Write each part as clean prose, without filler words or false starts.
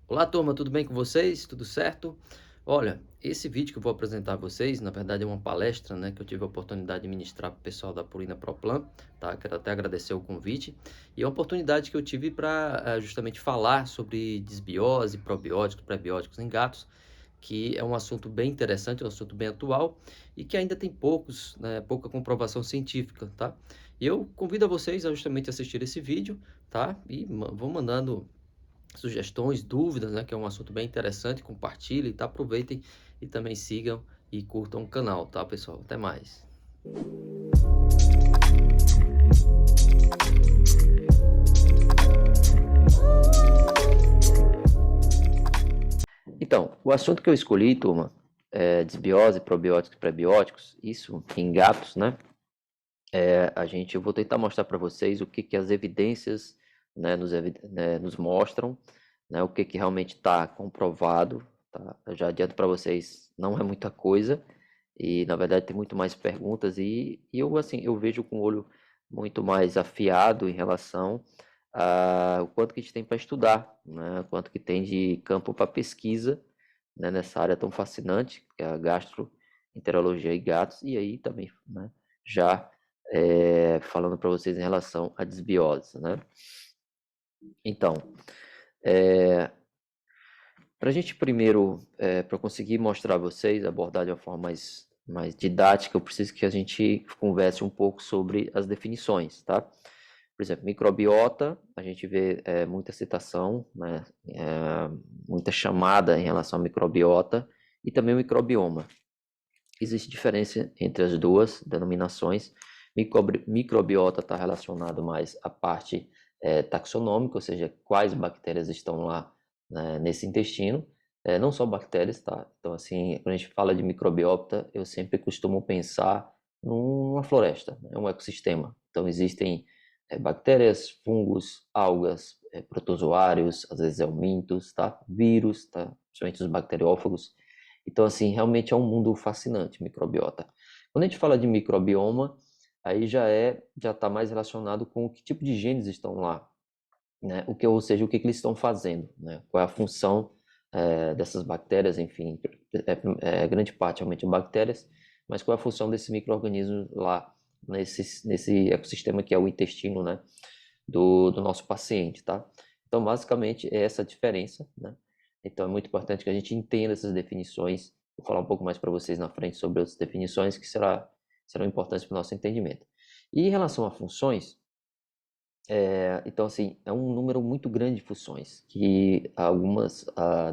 Olá, turma, tudo bem com vocês? Tudo certo? Olha, esse vídeo que eu vou apresentar a vocês, na verdade é uma palestra, né, que eu tive a oportunidade de ministrar para o pessoal da Purina Proplan, tá? Quero até agradecer o convite. E é uma oportunidade que eu tive para justamente falar sobre desbiose, probióticos, prebióticos em gatos, que é um assunto bem interessante, um assunto bem atual e que ainda tem pouca comprovação científica, tá? E eu convido a vocês a justamente assistir esse vídeo, tá? E vão mandando sugestões, dúvidas, né, que é um assunto bem interessante, compartilhem, tá? Aproveitem e também sigam e curtam o canal, tá, pessoal? Até mais. Então, o assunto que eu escolhi, turma, é desbiose, probióticos e prebióticos, isso em gatos, né? Eu vou tentar mostrar para vocês o que as evidências, né, nos mostram, né, o que realmente está comprovado, tá? Eu já adianto para vocês, não é muita coisa, e na verdade tem muito mais perguntas, e eu, assim, eu vejo com o olho muito mais afiado em relação ao quanto que a gente tem para estudar, né, quanto que tem de campo para pesquisa, né, nessa área tão fascinante, que é a gastroenterologia e gatos, e aí também, né, já falando para vocês em relação à desbiose, né? Então, para a gente primeiro, para conseguir mostrar a vocês, abordar de uma forma mais didática, eu preciso que a gente converse um pouco sobre as definições, tá? Por exemplo, microbiota, a gente vê muita citação, né? Muita chamada em relação à microbiota e também o microbioma. Existe diferença entre as duas denominações. Microbiota está relacionado mais à parte taxonômica, ou seja, quais bactérias estão lá, né, nesse intestino. Não só bactérias, tá? Então, assim, quando a gente fala de microbiota, eu sempre costumo pensar numa floresta, né? Um ecossistema. Então, existem bactérias, fungos, algas, protozoários, às vezes helmintos, tá? Vírus, tá? Principalmente os bacteriófagos. Então, assim, realmente é um mundo fascinante, microbiota. Quando a gente fala de microbioma, aí já está mais relacionado com que tipo de genes estão lá, né? Ou seja, o que eles estão fazendo, né? Qual é a função dessas bactérias, enfim, grande parte realmente bactérias, mas qual é a função desses micro-organismos lá nesse ecossistema que é o intestino, né? Do nosso paciente, tá? Então, basicamente, é essa a diferença, né? Então, é muito importante que a gente entenda essas definições. Vou falar um pouco mais para vocês na frente sobre outras definições que serão importantes para o nosso entendimento. E em relação a funções, então, assim, é um número muito grande de funções, que algumas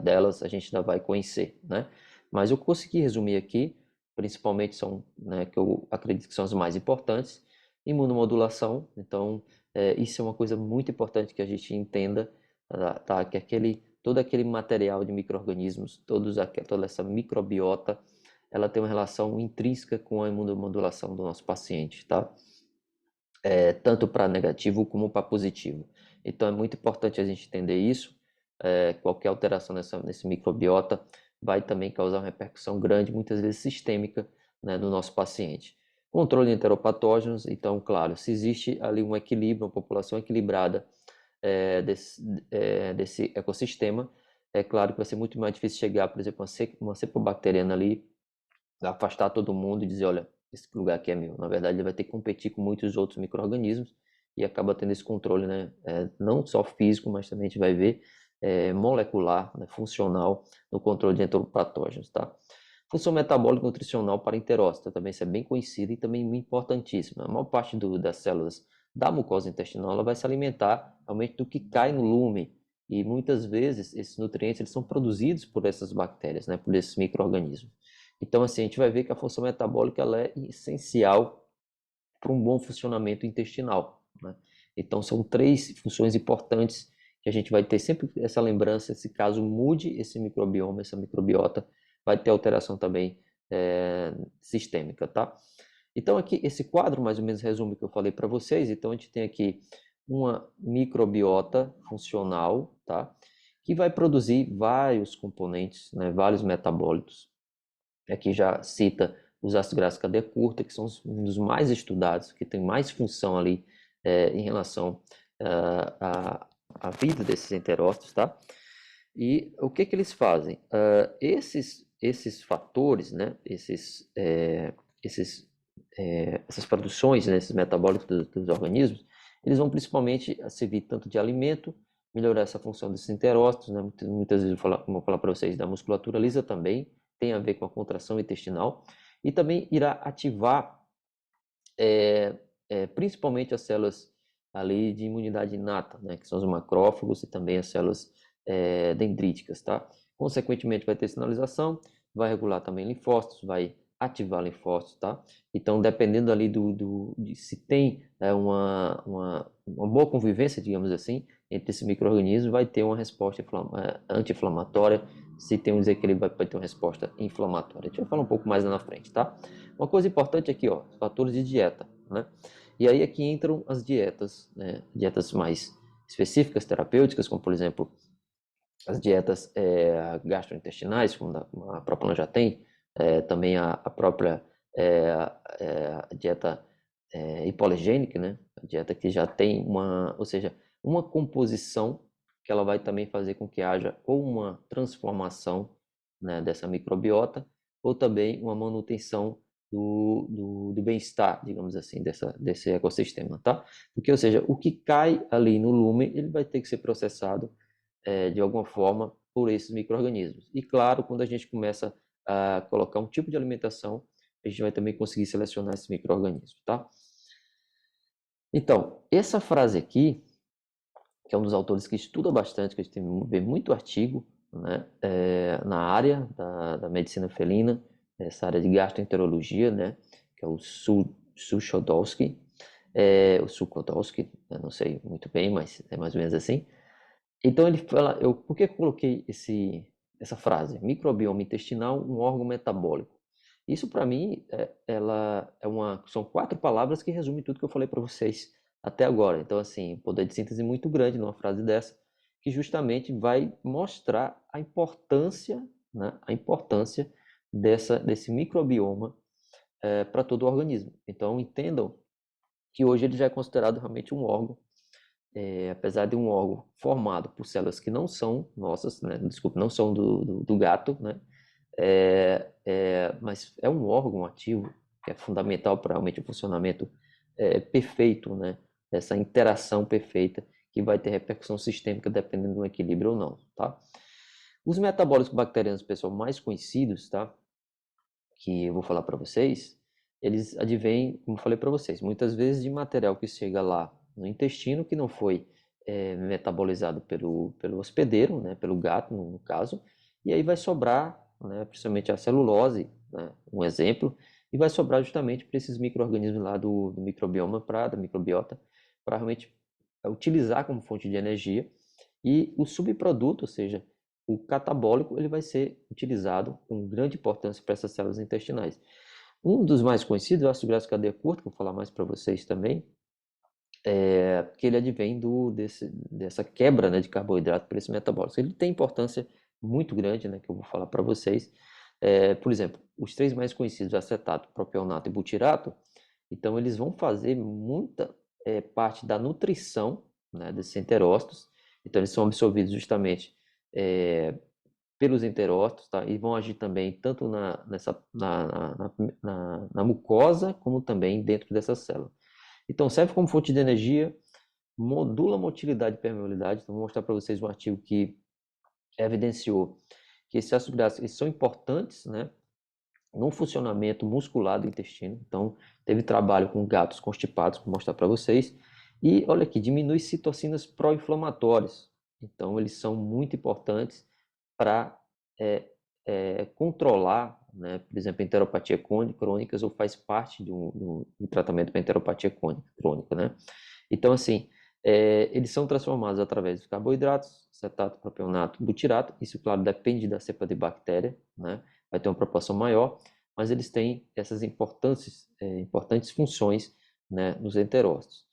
delas a gente ainda vai conhecer, né? Mas eu consegui resumir aqui, principalmente são, né, que eu acredito que são as mais importantes. Imunomodulação, então, isso é uma coisa muito importante que a gente entenda, tá? Que todo aquele material de micro-organismos, toda essa microbiota, ela tem uma relação intrínseca com a imunomodulação do nosso paciente, tá? Tanto para negativo como para positivo. Então é muito importante a gente entender isso. Qualquer alteração nesse microbiota vai também causar uma repercussão grande, muitas vezes sistêmica, né, no nosso paciente. Controle de enteropatógenos, então, claro, se existe ali um equilíbrio, uma população equilibrada desse ecossistema, é claro que vai ser muito mais difícil chegar, por exemplo, uma cepa bacteriana ali, afastar todo mundo e dizer, olha, esse lugar aqui é meu. Na verdade, ele vai ter que competir com muitos outros micro-organismos e acaba tendo esse controle, né, não só físico, mas também a gente vai ver molecular, né, funcional, no controle de enteropatógenos, tá? Função metabólica e nutricional para enterócito, também isso é bem conhecido e também importantíssimo. A maior parte das células da mucosa intestinal ela vai se alimentar realmente do que cai no lume, e muitas vezes esses nutrientes eles são produzidos por essas bactérias, né, por esses micro-organismos. Então, assim, a gente vai ver que a função metabólica ela é essencial para um bom funcionamento intestinal, né? Então, são três funções importantes que a gente vai ter sempre essa lembrança, se caso mude esse microbioma, essa microbiota, vai ter alteração também sistêmica, tá? Então, aqui, esse quadro mais ou menos resume o que eu falei para vocês. Então, a gente tem aqui uma microbiota funcional, tá? Que vai produzir vários componentes, né? Vários metabólitos. Aqui já cita os ácidos graxos cadeia curta, que são um dos mais estudados, que tem mais função ali em relação à vida desses enterócitos, tá? E o que que eles fazem? Esses fatores, né, essas produções, né, esses metabólicos dos organismos, eles vão principalmente servir tanto de alimento, melhorar essa função desses enterócitos, né, muitas vezes, como eu falar para vocês, da musculatura lisa também, tem a ver com a contração intestinal, e também irá ativar principalmente as células ali de imunidade inata, né, que são os macrófagos e também as células dendríticas, tá? Consequentemente, vai ter sinalização, vai regular também linfócitos, vai ativar linfócitos, tá? Então, dependendo ali de se tem uma boa convivência, digamos assim, entre esse micro-organismo, vai ter uma resposta anti-inflamatória. Se tem um desequilíbrio, vai ter uma resposta inflamatória. A gente vai falar um pouco mais lá na frente, tá? Uma coisa importante aqui, ó, fatores de dieta, né? E aí aqui entram as dietas, né? Dietas mais específicas, terapêuticas, como por exemplo as dietas gastrointestinais, como a própria já tem, também a própria dieta hipoalergênica, né? A dieta que já tem ou seja, uma composição que ela vai também fazer com que haja ou uma transformação, né, dessa microbiota, ou também uma manutenção do bem-estar, digamos assim, desse ecossistema, tá? Porque, ou seja, o que cai ali no lumen, ele vai ter que ser processado de alguma forma por esses micro-organismos. E claro, quando a gente começa a colocar um tipo de alimentação, a gente vai também conseguir selecionar esses micro-organismos, tá? Então, essa frase aqui, que é um dos autores que estuda bastante, que a gente vê muito artigo, né, na área da medicina felina, essa área de gastroenterologia, né, que é o Suchodolski, o Sukodolski, eu não sei muito bem, mas é mais ou menos assim. Então ele fala, por que eu coloquei essa frase? Microbioma intestinal, um órgão metabólico. Isso para mim, são 4 palavras que resumem tudo que eu falei para vocês até agora. Então assim, poder de síntese muito grande numa frase dessa, que justamente vai mostrar a importância, né, a importância desse microbioma para todo o organismo. Então entendam que hoje ele já é considerado realmente um órgão apesar de um órgão formado por células que não são nossas, né? Desculpa, não são do gato, né? Mas é um órgão ativo que é fundamental para realmente o funcionamento perfeito, né? Essa interação perfeita que vai ter repercussão sistêmica dependendo do equilíbrio ou não, tá? Os metabólicos bacterianos, pessoal, mais conhecidos, tá? Que eu vou falar para vocês, eles advêm, como eu falei para vocês, muitas vezes de material que chega lá no intestino que não foi metabolizado pelo hospedeiro, né, pelo gato no caso, e aí vai sobrar, né, principalmente a celulose, né, um exemplo, e vai sobrar justamente para esses micro-organismos lá do microbioma, da microbiota, para realmente utilizar como fonte de energia, e o subproduto, ou seja, o catabólico, ele vai ser utilizado com grande importância para essas células intestinais. Um dos mais conhecidos é o ácido graxo cadeia curta, que eu vou falar mais para vocês também, que ele advém dessa quebra, né, de carboidrato por esse metabólico. Ele tem importância muito grande, né, que eu vou falar para vocês. Por exemplo, os 3 mais conhecidos, acetato, propionato e butirato, então eles vão fazer muita parte da nutrição, né, desses enterócitos. Então eles são absorvidos justamente pelos enterócitos, tá? E vão agir também tanto na mucosa, como também dentro dessa célula. Então, serve como fonte de energia, modula a motilidade e permeabilidade. Então, vou mostrar para vocês um artigo que evidenciou que esses ácidos graxos são importantes, né, no funcionamento muscular do intestino. Então, teve trabalho com gatos constipados, vou mostrar para vocês. E, olha aqui, diminui citocinas pró-inflamatórias. Então, eles são muito importantes para controlar, né, por exemplo, enteropatia crônicas ou faz parte do tratamento para enteropatia crônica, né? Então, assim, eles são transformados através dos carboidratos, acetato, propionato, butirato. Isso, claro, depende da cepa de bactéria, né? Vai ter uma proporção maior, mas eles têm essas importantes funções, né, nos enterócitos.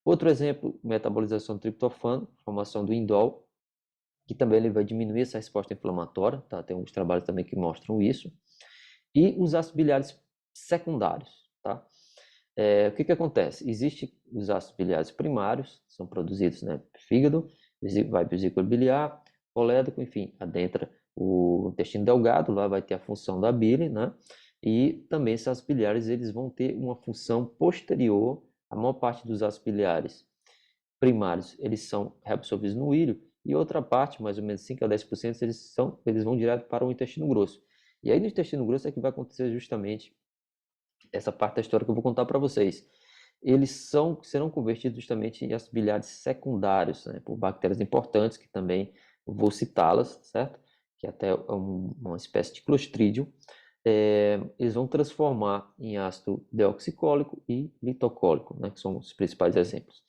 Outro exemplo, metabolização do triptofano, formação do indol, que também ele vai diminuir essa resposta inflamatória, tá? Tem alguns trabalhos também que mostram isso. E os ácidos biliares secundários, tá? O que acontece? Existem os ácidos biliares primários, são produzidos, né, fígado, vai vesícula biliar, colédoco, enfim, adentra o intestino delgado, lá vai ter a função da bile, né? E também esses ácidos biliares, eles vão ter uma função posterior. A maior parte dos ácidos biliares primários, eles são reabsorvidos no íleo, e outra parte, mais ou menos 5 a 10%, eles vão direto para o intestino grosso. E aí no intestino grosso é que vai acontecer justamente essa parte da história que eu vou contar para vocês. Eles serão convertidos justamente em ácidos biliares secundários, né, por bactérias importantes, que também vou citá-las, certo? Que até é uma espécie de clostridium. Eles vão transformar em ácido deoxicólico e litocólico, né, que são os principais exemplos.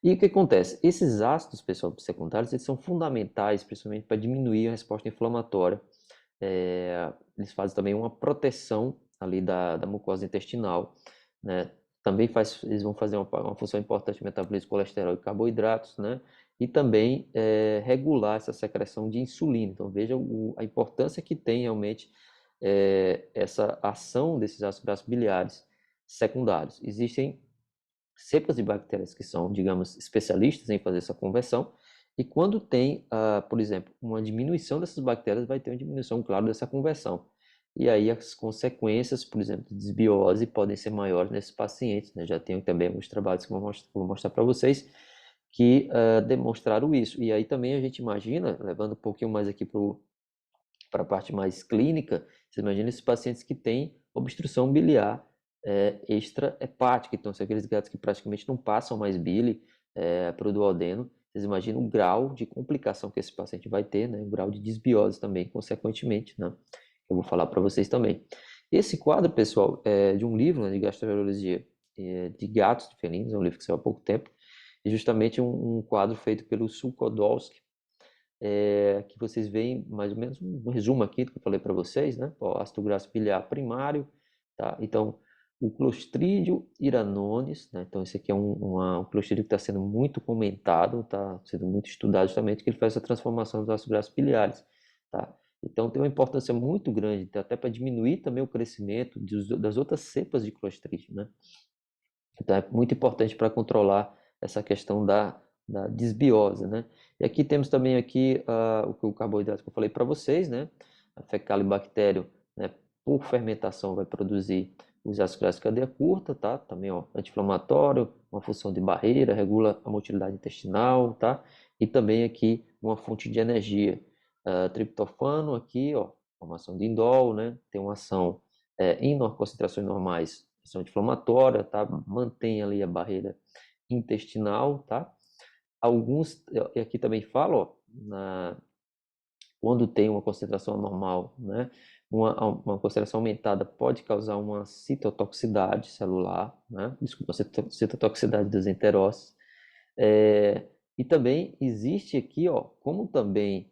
E o que acontece? Esses ácidos, pessoal, secundários, eles são fundamentais, principalmente para diminuir a resposta inflamatória. Eles fazem também uma proteção ali da mucosa intestinal, né? Também eles vão fazer uma função importante no metabolismo de colesterol e carboidratos, né? E também regular essa secreção de insulina. Então veja a importância que tem realmente essa ação desses ácidos graxos biliares secundários. Existem cepas de bactérias que são, digamos, especialistas em fazer essa conversão, e quando tem, por exemplo, uma diminuição dessas bactérias, vai ter uma diminuição, claro, dessa conversão. E aí as consequências, por exemplo, de desbiose podem ser maiores nesses pacientes, né? Já tenho também alguns trabalhos que eu vou mostrar para vocês que demonstraram isso. E aí também a gente imagina, levando um pouquinho mais aqui para a parte mais clínica, você imagina esses pacientes que têm obstrução biliar extra-hepática, então são aqueles gatos que praticamente não passam mais bile para o duodeno. Vocês imaginam o grau de complicação que esse paciente vai ter, né? O grau de desbiose também, consequentemente, né? Eu vou falar para vocês também. Esse quadro, pessoal, é de um livro, né, de gastroenterologia de gatos, de felinos, é um livro que saiu há pouco tempo, e justamente um quadro feito pelo Suchodolski, que vocês veem mais ou menos um resumo aqui do que eu falei para vocês, né? Ó, ácido graxo biliar primário, tá? Então, o Clostridium iranones, né? Então, esse aqui é um Clostridium que está sendo muito comentado, está sendo muito estudado justamente, que ele faz essa transformação dos ácidos graxos biliares, tá? Então, tem uma importância muito grande, até para diminuir também o crescimento das outras cepas de Clostridium, né? Então, é muito importante para controlar essa questão da desbiose, né? E aqui temos também aqui o carboidrato que eu falei para vocês, né? A Fecalibacterium, né, por fermentação, vai produzir os ácidos graxos de cadeia curta, tá? Também, ó, anti-inflamatório, uma função de barreira, regula a motilidade intestinal, tá? E também aqui uma fonte de energia. Triptofano aqui, ó, formação de indol, né? Tem uma ação em concentrações normais, ação anti-inflamatória, tá? Mantém ali a barreira intestinal, tá? Alguns, e aqui também falo, ó, quando tem uma concentração anormal, né? Uma concentração aumentada pode causar uma citotoxicidade celular, né? Desculpa, citotoxicidade das enterócitos. E também existe aqui, ó, como também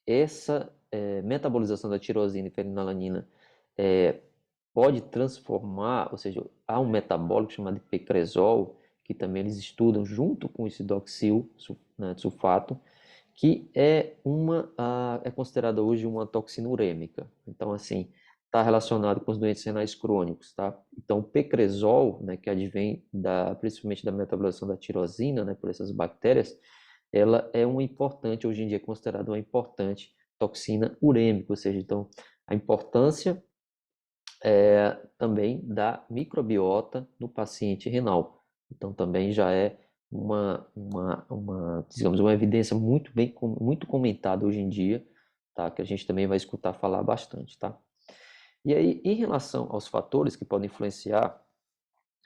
essa metabolização da tirosina e fenilalanina pode transformar, ou seja, há um metabólico chamado de pecresol, que também eles estudam junto com esse doxil, né, sulfato, que é considerada hoje uma toxina urêmica. Então, assim, está relacionado com os doentes renais crônicos, tá? Então, o pecresol, né, que advém principalmente da metabolização da tirosina, né, por essas bactérias, ela é uma importante, hoje em dia é considerada uma importante toxina urêmica, ou seja, então, a importância também da microbiota no paciente renal. Então, também já é digamos, uma evidência muito comentada hoje em dia, tá? Que a gente também vai escutar falar bastante, tá? E aí, em relação aos fatores que podem influenciar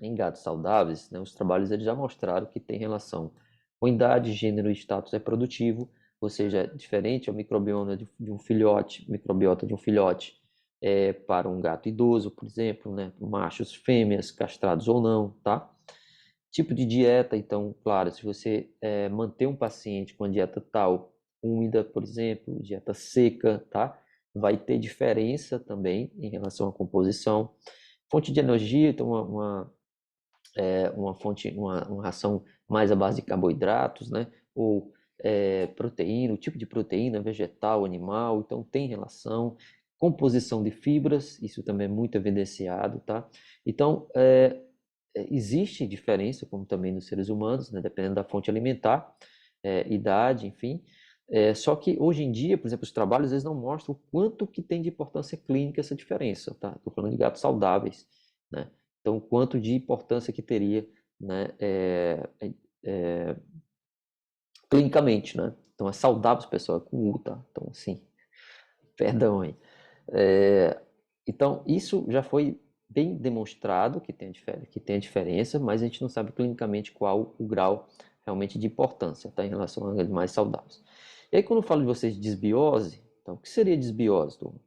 em gatos saudáveis, né, os trabalhos eles já mostraram que tem relação com idade, gênero e status reprodutivo, ou seja, é diferente ao microbioma de um filhote, microbiota de um filhote para um gato idoso, por exemplo, né, machos, fêmeas, castrados ou não, tá? Tipo de dieta, então, claro, se você manter um paciente com a dieta tal, úmida, por exemplo, dieta seca, tá? Vai ter diferença também em relação à composição. Fonte de energia, então uma ração mais à base de carboidratos, né? Ou proteína, o tipo de proteína, vegetal, animal, então tem relação. Composição de fibras, isso também é muito evidenciado, tá? Então, existe diferença, como também nos seres humanos, né? Dependendo da fonte alimentar, idade, enfim. Só que hoje em dia, por exemplo, os trabalhos eles não mostram o quanto que tem de importância clínica essa diferença, tá? Estou falando de gatos saudáveis, né? Então, quanto de importância que teria, né, é, clinicamente, né? Então, é saudável, pessoal, é com U, tá? Então, assim, perdão aí. É, então, isso já foi bem demonstrado que tem a diferença, mas a gente não sabe clinicamente qual o grau realmente de importância, tá? Em relação a animais saudáveis. E aí, quando eu falo de vocês de desbiose, então, o que seria desbiose, turma?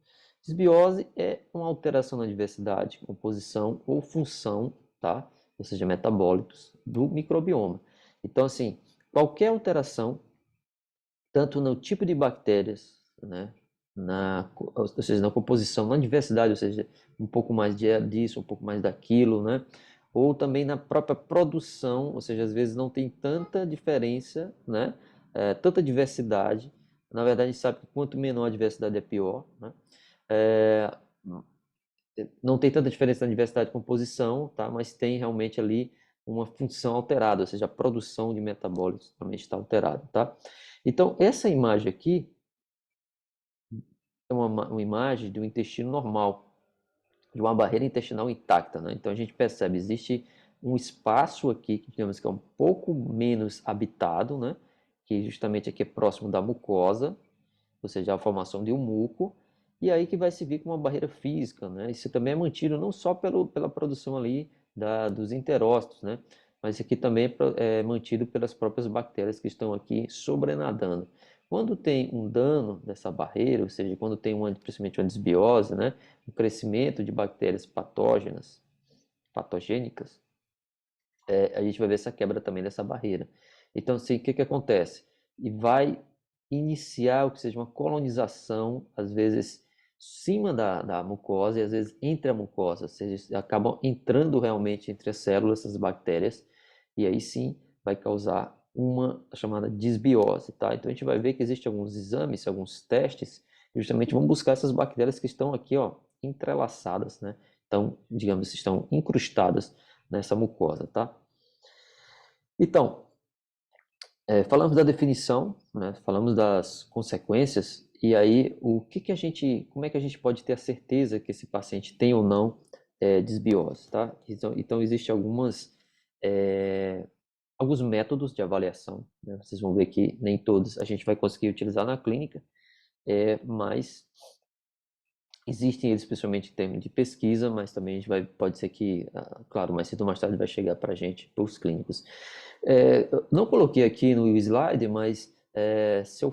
Desbiose é uma alteração na diversidade, composição ou função, tá? Ou seja, metabólitos do microbioma. Então, assim, qualquer alteração, tanto no tipo de bactérias, né? Ou seja, na composição, na diversidade, ou seja, um pouco mais disso, um pouco mais daquilo, né? Ou também na própria produção, ou seja, às vezes não tem tanta diferença, né? Tanta diversidade. Na verdade, a gente sabe que quanto menor a diversidade é pior, né? É, não tem tanta diferença na diversidade de composição, tá? Mas tem realmente ali uma função alterada, ou seja, a produção de metabólitos realmente está alterada, tá? Então, essa imagem aqui é uma imagem de um intestino normal, de uma barreira intestinal intacta, né? Então, a gente percebe, existe um espaço aqui, que digamos que é um pouco menos habitado, né? Que justamente aqui é próximo da mucosa, ou seja, a formação de um muco, e aí que vai servir como uma barreira física, né? Isso também é mantido não só pela produção ali dos enterócitos, né? Mas isso aqui também é mantido pelas próprias bactérias que estão aqui sobrenadando. Quando tem um dano dessa barreira, ou seja, quando tem principalmente uma desbiose, né? Um crescimento de bactérias patogênicas, a gente vai ver essa quebra também dessa barreira. Então, assim, o que que acontece? E vai iniciar o que seja uma colonização, às vezes, cima da mucosa e às vezes entre a mucosa, ou seja, acabam entrando realmente entre as células, essas bactérias, e aí sim vai causar uma chamada desbiose, tá? Então a gente vai ver que existem alguns exames, alguns testes, que justamente vão buscar essas bactérias que estão aqui, ó, entrelaçadas, né? Então, digamos, estão incrustadas nessa mucosa, tá? Então, falamos da definição, né? Falamos das consequências, e aí como é que a gente pode ter a certeza que esse paciente tem ou não desbiose, tá? Então existem é, alguns métodos de avaliação, né? Vocês vão ver que nem todos a gente vai conseguir utilizar na clínica, mas existem eles especialmente em termos de pesquisa, mas também a gente pode ser que, claro, mais cedo ou mais tarde vai chegar para a gente, para os clínicos. Eu não coloquei aqui no slide, mas se eu,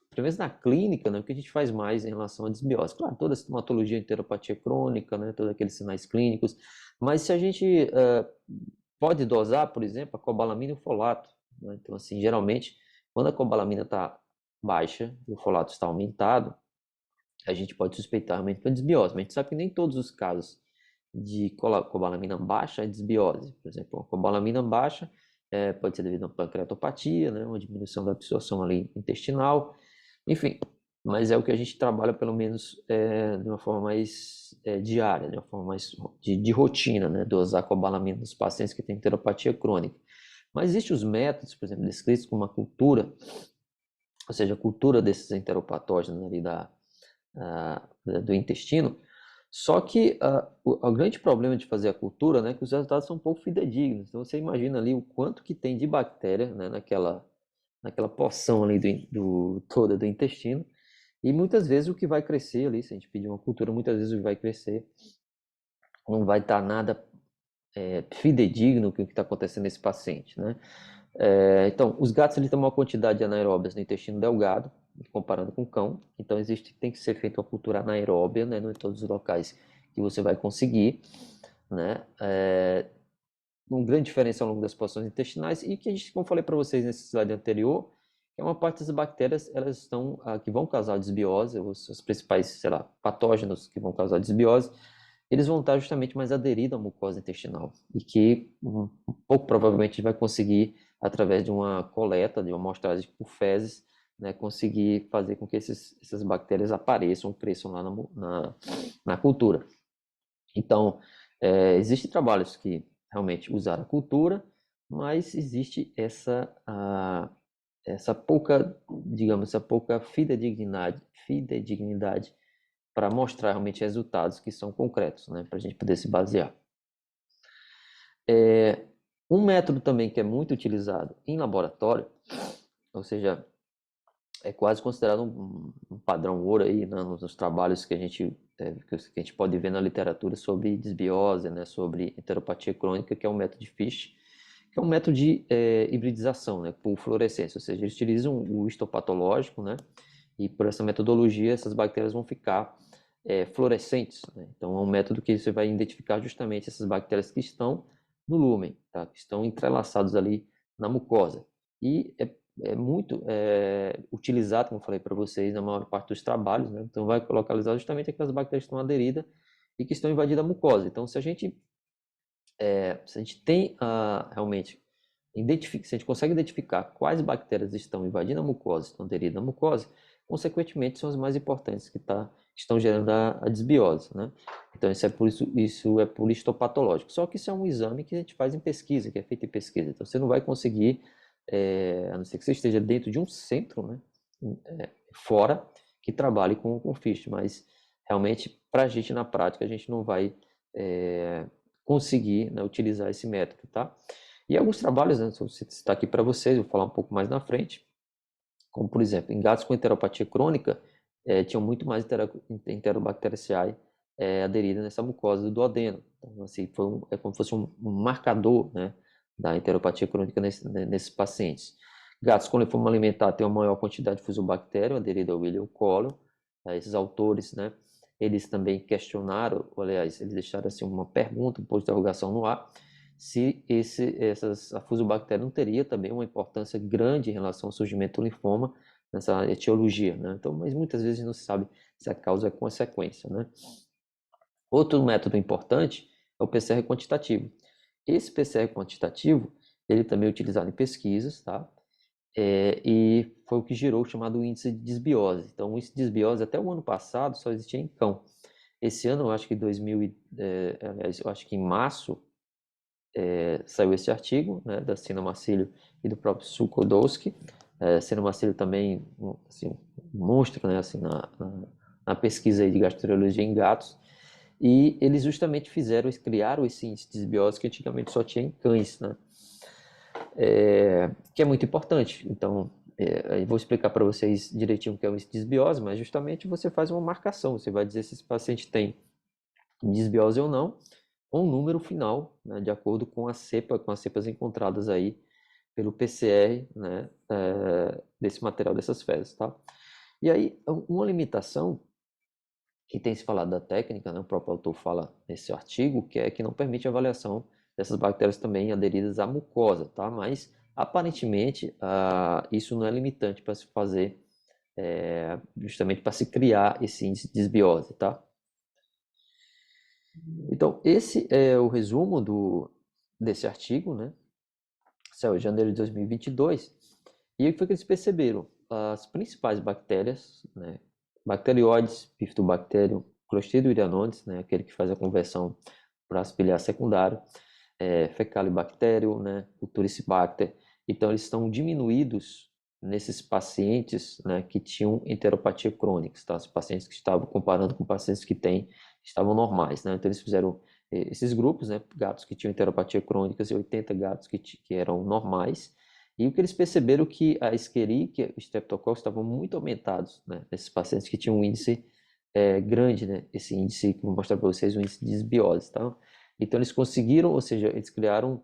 pelo menos na clínica, né, o que a gente faz mais em relação à desbiose? Claro, toda a sintomatologia, enteropatia crônica, né, todos aqueles sinais clínicos, mas se a gente pode dosar, por exemplo, a cobalamina e o folato, né? Então, assim, geralmente, quando a cobalamina está baixa e o folato está aumentado, a gente pode suspeitar realmente uma desbiose, mas a gente sabe que nem todos os casos de cobalamina baixa é desbiose. Por exemplo, a cobalamina baixa pode ser devido a uma pancreatopatia, né, uma diminuição da absorção ali intestinal, enfim, mas é o que a gente trabalha pelo menos de uma forma mais diária, de uma forma mais de rotina, né, dosar cobalamina nos pacientes que têm enteropatia crônica. Mas existem os métodos, por exemplo, descritos como a cultura, ou seja, a cultura desses enteropatógenos ali do intestino. Só que o grande problema de fazer a cultura, né, é que os resultados são um pouco fidedignos. Então você imagina ali o quanto que tem de bactéria, né, naquela porção ali toda do intestino. E muitas vezes o que vai crescer ali, se a gente pedir uma cultura, muitas vezes o que vai crescer não vai estar nada fidedigno com o que está acontecendo nesse paciente, né? Então, os gatos eles têm uma quantidade de anaeróbias no intestino delgado, comparando com o cão. Então, tem que ser feita uma cultura anaeróbia, né? Não em todos os locais que você vai conseguir, né? Uma grande diferença ao longo das porções intestinais e que a gente, como falei para vocês nesse slide anterior, é uma parte das bactérias elas estão que vão causar desbiose, os principais, sei lá, patógenos que vão causar desbiose, eles vão estar justamente mais aderidos à mucosa intestinal e que pouco provavelmente vai conseguir através de uma coleta, de uma amostragem por fezes, né, conseguir fazer com que essas bactérias apareçam, cresçam lá na cultura. Então, existem trabalhos que realmente usaram a cultura, mas existe essa pouca, digamos, essa pouca fidedignidade para mostrar realmente resultados que são concretos, né, para a gente poder se basear. Um método também que é muito utilizado em laboratório, ou seja, é quase considerado um padrão ouro aí, né, nos trabalhos que a gente pode ver na literatura sobre desbiose, né, sobre enteropatia crônica, que é o método de Fish, que é um método de hibridização, né, por fluorescência, ou seja, eles utilizam o histopatológico, né, e por essa metodologia essas bactérias vão ficar fluorescentes, né? Então é um método que você vai identificar justamente essas bactérias que estão no lúmen, tá? Que estão entrelaçados ali na mucosa. E é muito utilizado, como eu falei para vocês, na maior parte dos trabalhos, né? Então vai localizar justamente aquelas bactérias que estão aderidas e que estão invadindo a mucosa. Então se a gente tem realmente se a gente consegue identificar quais bactérias estão invadindo a mucosa, estão aderidas à mucosa, consequentemente são as mais importantes que estão gerando a desbiose, né? Então isso é por histopatológico. Só que isso é um exame que a gente faz em pesquisa, que é feito em pesquisa. Então você não vai conseguir, a não ser que você esteja dentro de um centro, né, fora, que trabalhe com FISH, mas realmente para a gente na prática a gente não vai conseguir, né, utilizar esse método, tá? E alguns trabalhos, né, vou citar aqui para vocês, vou falar um pouco mais na frente, como por exemplo, em gatos com enteropatia crônica, tinham muito mais enterobacteriaceae aderidas nessa mucosa do duodeno. Então, assim, é como se fosse um marcador, né, da enteropatia crônica nesses pacientes. Gatos com linfoma alimentar têm uma maior quantidade de fusobactério aderida ao William Collor. Esses autores, né, eles também questionaram, aliás, eles deixaram assim, uma pergunta, um ponto de interrogação no ar, se a fusobactéria não teria também uma importância grande em relação ao surgimento do linfoma nessa etiologia, né? Então, mas muitas vezes não se sabe se a causa é consequência, né? Outro método importante é o PCR quantitativo. Esse PCR quantitativo, ele também é utilizado em pesquisas, tá? E foi o que gerou o chamado índice de desbiose. Então, o índice de desbiose até o ano passado só existia em cão. Esse ano, eu acho que aliás, eu acho que em março, saiu esse artigo, né, da Sina Marcílio e do próprio Sukodowski. Sina Marcílio também assim, um monstro, né, assim, na pesquisa aí de gastroenterologia em gatos. E eles justamente criaram esse índice de desbiose que antigamente só tinha em cães, né? Que é muito importante. Então, eu vou explicar para vocês direitinho o que é o índice de desbiose, mas justamente você faz uma marcação, você vai dizer se esse paciente tem desbiose ou não, um número final, né, de acordo com as cepas encontradas aí pelo PCR, né, desse material dessas fezes, tá? E aí, uma limitação que tem se falado da técnica, né, o próprio autor fala nesse artigo, que é que não permite a avaliação dessas bactérias também aderidas à mucosa, tá? Mas, aparentemente, isso não é limitante para se fazer, justamente para se criar esse índice de desbiose, tá? Então, esse é o resumo desse artigo, né? Saiu em janeiro de 2022. E o que foi que eles perceberam? As principais bactérias, né? Bacterióides, Bifidobacterium, Clostridium irianoides, né? Aquele que faz a conversão para aspilhar secundário, Fecalibacterium, né? O Turicibacter. Então, eles estão diminuídos nesses pacientes, né, que tinham enteropatia crônica, tá? Os pacientes que estavam comparando com pacientes que estavam normais, né? Então, eles fizeram esses grupos, né, gatos que tinham enteropatia crônica e 80 gatos que eram normais, e o que eles perceberam que a Escherichia e o Streptococcus estavam muito aumentados, né, nesses pacientes que tinham um índice grande, né, esse índice que eu vou mostrar para vocês, o índice de desbiose, tá? Então eles conseguiram, ou seja, eles criaram,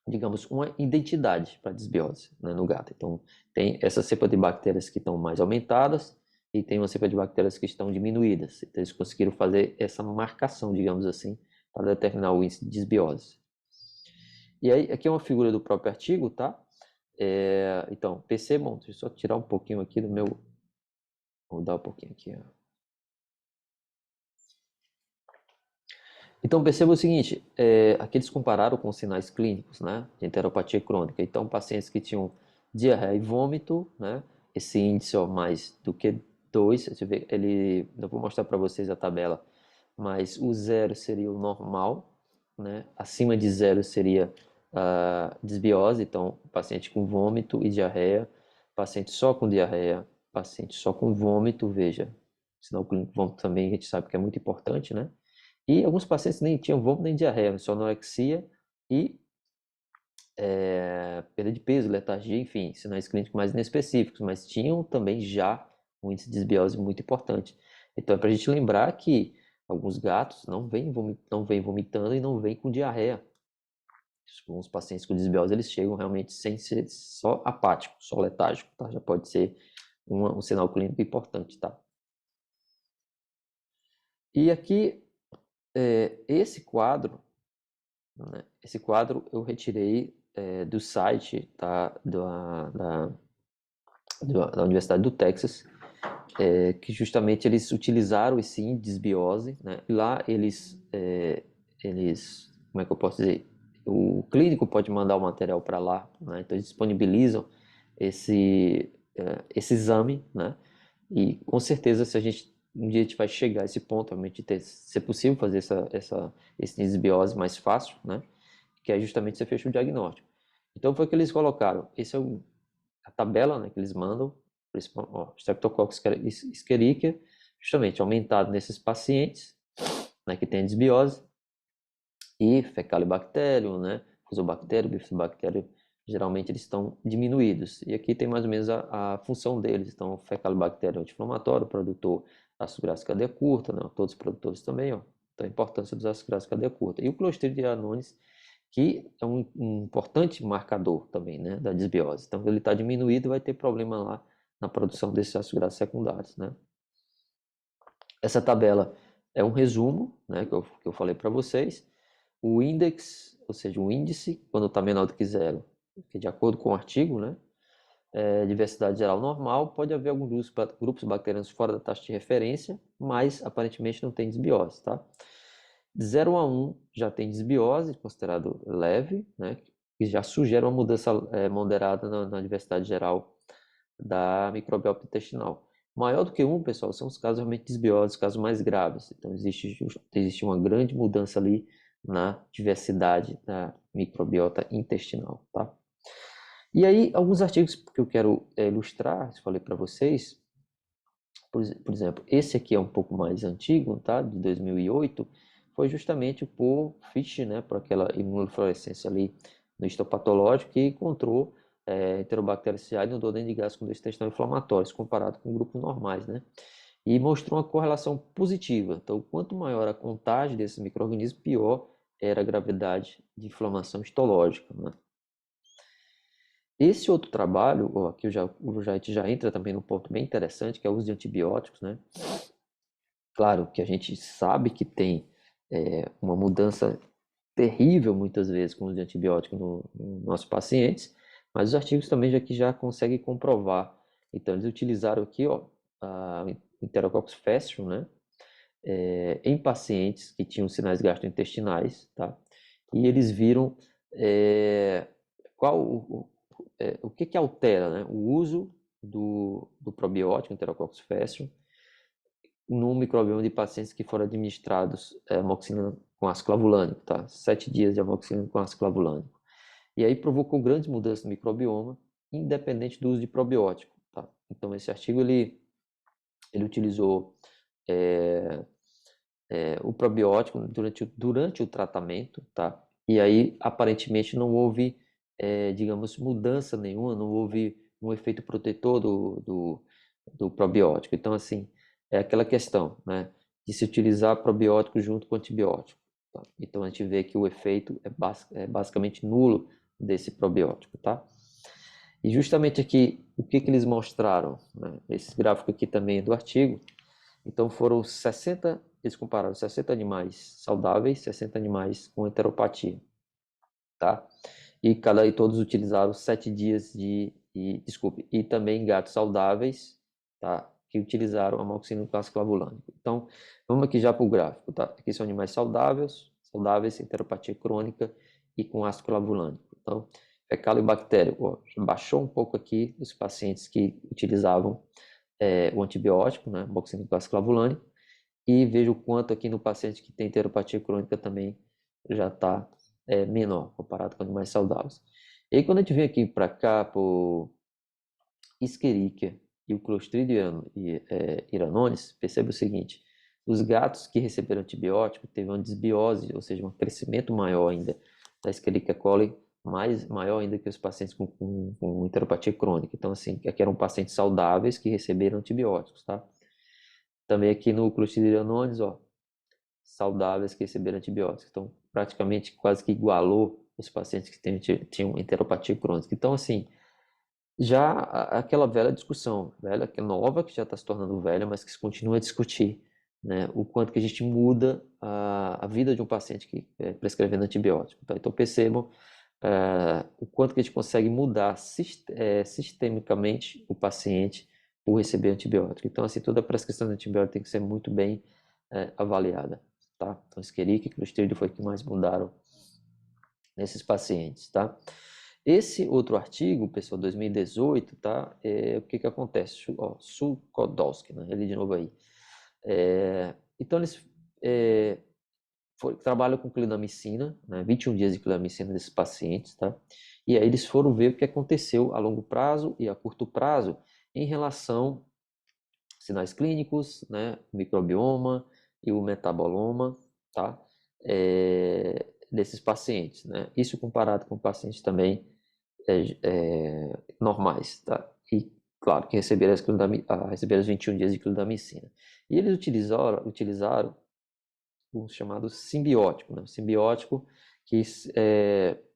digamos, uma identidade para a desbiose, né, no gato. Então tem essa cepa de bactérias que estão mais aumentadas e tem uma cepa de bactérias que estão diminuídas. Então eles conseguiram fazer essa marcação, digamos assim, para determinar o índice de desbiose. E aí, aqui é uma figura do próprio artigo, tá? Então, percebam, deixa eu só tirar um pouquinho aqui do meu... Vou dar um pouquinho aqui, ó. Então, perceba o seguinte, aqui eles compararam com sinais clínicos, né, de enteropatia crônica. Então, pacientes que tinham diarreia e vômito, né, esse índice mais do que 2, deixa eu ver, não vou mostrar para vocês a tabela, mas o 0 seria o normal, né, acima de 0 seria desbiose, então paciente com vômito e diarreia, paciente só com diarreia, paciente só com vômito, veja, sinal clínico vômito também a gente sabe que é muito importante, né? E alguns pacientes nem tinham vômito nem diarreia, só anorexia e perda de peso, letargia, enfim, sinais clínicos mais inespecíficos, mas tinham também já um índice de desbiose muito importante. Então é para a gente lembrar que alguns gatos não vêm vomitando e não vêm com diarreia. Alguns pacientes com desbiose eles chegam realmente sem ser só apático, só letárgico, tá? Já pode ser um sinal clínico importante, tá? E aqui, esse quadro, né? Esse quadro eu retirei do site da Universidade do Texas, que justamente eles utilizaram esse índice de desbiose, né? E lá como é que eu posso dizer? O clínico pode mandar o material para lá, né? Então eles disponibilizam esse exame, né? E com certeza, se um dia a gente vai chegar a esse ponto, realmente ser possível fazer esse desbiose mais fácil, né? Que é justamente você fecha o diagnóstico. Então foi o que eles colocaram. Esse é a tabela, né, que eles mandam, Streptococcus escherichia, justamente aumentado nesses pacientes, né, que tem desbiose, e Fecalibacterium, né, Fusobacterium, Bifidobacterium, geralmente eles estão diminuídos. E aqui tem mais ou menos a função deles. Então, Fecalibacterium anti-inflamatório, produtor ácido graxo cadeia curta, né, todos os produtores também, ó. Então, a importância dos ácidos graxos cadeia curta. E o Clostridium anones, que é um importante marcador também, né, da desbiose. Então, ele está diminuído, vai ter problema lá na produção desses ácidos graxos secundários, né. Essa tabela é um resumo, né, que eu falei para vocês. O index, ou seja, o índice, quando está menor do que zero, que de acordo com o artigo, né, diversidade geral normal, pode haver alguns grupos bacterianos fora da taxa de referência, mas aparentemente não tem desbiose, tá? De 0 a 1 já tem desbiose, considerado leve, né, que já sugere uma mudança moderada na diversidade geral da microbiota intestinal. Maior do que 1, pessoal, são os casos realmente de desbiose, os casos mais graves. Então, existe uma grande mudança ali na diversidade da microbiota intestinal, tá? E aí, alguns artigos que eu quero ilustrar, falei para vocês, por exemplo, esse aqui é um pouco mais antigo, tá? De 2008, foi justamente por Fish, né? Por aquela imunofluorescência ali no histopatológico que encontrou Enterobacter no duodeno de gás com dois intestinos inflamatórios, comparado com grupos normais, né? E mostrou uma correlação positiva. Então, quanto maior a contagem desses micro-organismos, pior era a gravidade de inflamação histológica, né? Esse outro trabalho, ó, aqui a gente já entra também num ponto bem interessante, que é o uso de antibióticos, né? Claro que a gente sabe que tem uma mudança terrível, muitas vezes, com o uso de antibiótico nos nossos pacientes, mas os artigos também já conseguem comprovar. Então, eles utilizaram aqui, ó, a Enterococcus faecium, né? Em pacientes que tinham sinais gastrointestinais, tá? E eles viram o que altera, né? O uso do probiótico Enterococcus faecium no microbioma de pacientes que foram administrados amoxicilina com ácido clavulânico, tá? 7 dias de amoxicilina com ácido clavulânico. E aí provocou grandes mudanças no microbioma, independente do uso de probiótico, tá? Então esse artigo ele utilizou o probiótico durante o tratamento, tá? E aí aparentemente não houve, digamos, mudança nenhuma, não houve um efeito protetor do probiótico. Então, assim, é aquela questão, né, de se utilizar probiótico junto com antibiótico, tá? Então, a gente vê que o efeito é basicamente nulo desse probiótico, tá? E justamente aqui, o que eles mostraram, né? Esse gráfico aqui também é do artigo. Então, eles compararam 60 animais saudáveis, 60 animais com enteropatia, tá? E todos utilizaram 7 dias e também gatos saudáveis, tá? Que utilizaram amoxicilina com ácido clavulânico. Então, vamos aqui já para o gráfico, tá? Aqui são animais saudáveis, enteropatia crônica e com ácido clavulânico. Então, Fecalibacterium, ó, baixou um pouco aqui os pacientes que utilizavam o antibiótico, né? Amoxicilina com ácido clavulânico, e veja o quanto aqui no paciente que tem enteropatia crônica também já está é menor comparado com animais saudáveis. E aí, quando a gente vem aqui para cá, por Escherichia e o Clostridium iranones, percebe o seguinte: os gatos que receberam antibiótico teve uma desbiose, ou seja, um crescimento maior ainda da Escherichia coli, maior ainda que os pacientes com enteropatia crônica. Então, assim, aqui eram pacientes saudáveis que receberam antibióticos, tá? Também aqui no Clostridium iranones, ó, saudáveis que receberam antibióticos. Então, praticamente quase que igualou os pacientes que tinham enteropatia crônica. Então, assim, já aquela velha discussão, velha, que é nova, que já está se tornando velha, mas que se continua a discutir, né, o quanto que a gente muda a vida de um paciente que prescrevendo antibiótico. Tá? Então percebam o quanto que a gente consegue mudar sistemicamente o paciente por receber antibiótico. Então, assim, toda a prescrição de antibiótico tem que ser muito bem avaliada. Tá? Então, Escherichia e Clostridium foi o que mais mudaram nesses pacientes, tá? Esse outro artigo, pessoal, 2018, tá? O que que acontece? Ó, Sukodolski, né? Ele de novo aí. Então, eles trabalham com clindamicina, né? 21 dias de clindamicina desses pacientes, tá? E aí eles foram ver o que aconteceu a longo prazo e a curto prazo em relação a sinais clínicos, né? O microbioma e o metaboloma, tá? Desses pacientes, né? Isso comparado com pacientes também normais, tá? E, claro, que receberam as 21 dias de clindamicina. E eles utilizaram o chamado simbiótico, né? O simbiótico que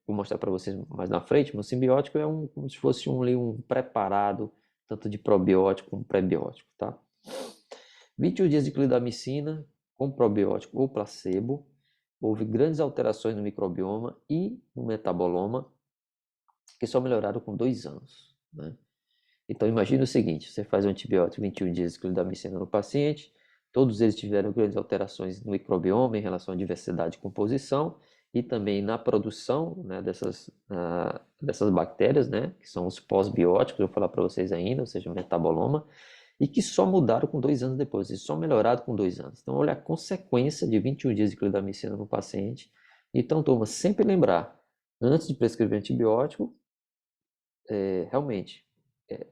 vou mostrar para vocês mais na frente, mas o simbiótico é como se fosse um preparado tanto de probiótico como prebiótico, tá? 21 dias de clindamicina com probiótico ou placebo, houve grandes alterações no microbioma e no metaboloma que só melhoraram com 2 anos, né? Então imagine o seguinte, você faz um antibiótico 21 dias de clindamicina no paciente, todos eles tiveram grandes alterações no microbioma em relação à diversidade de composição e também na produção, né, dessas bactérias, né, que são os pós-bióticos, eu vou falar para vocês ainda, ou seja, o metaboloma, e que só mudaram com 2 anos depois, e só melhoraram com 2 anos. Então olha a consequência de 21 dias de clindamicina no paciente. Então, turma, sempre lembrar, antes de prescrever antibiótico, realmente,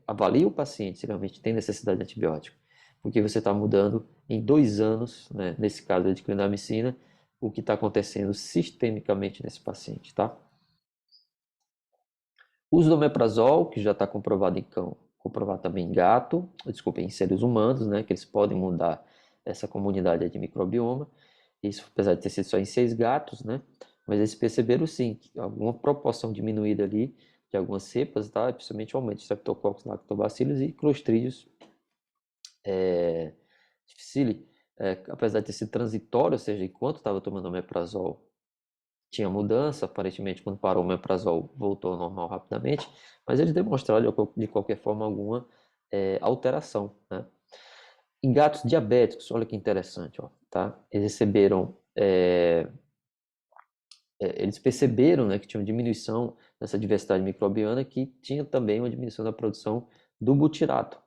avalie o paciente se realmente tem necessidade de antibiótico, porque você está mudando em 2 anos, né, nesse caso de clindamicina, o que está acontecendo sistemicamente nesse paciente, tá? O uso do omeprazol, que já está comprovado em cão, comprovado também em gato, desculpa, em seres humanos, né, que eles podem mudar essa comunidade de microbioma, isso apesar de ter sido só em 6 gatos, né, mas eles perceberam sim, que alguma proporção diminuída ali de algumas cepas, tá, principalmente o aumento de Streptococcus lactobacillus e Clostridium difficile, apesar de ter sido transitório, ou seja, enquanto estava tomando omeprazol, tinha mudança, aparentemente quando parou o omeprazol voltou ao normal rapidamente, mas eles demonstraram de qualquer forma alguma alteração, né? Em gatos diabéticos, olha que interessante, ó, tá? Eles receberam, eles perceberam, né, que tinha uma diminuição nessa diversidade microbiana, que tinha também uma diminuição da produção do butirato.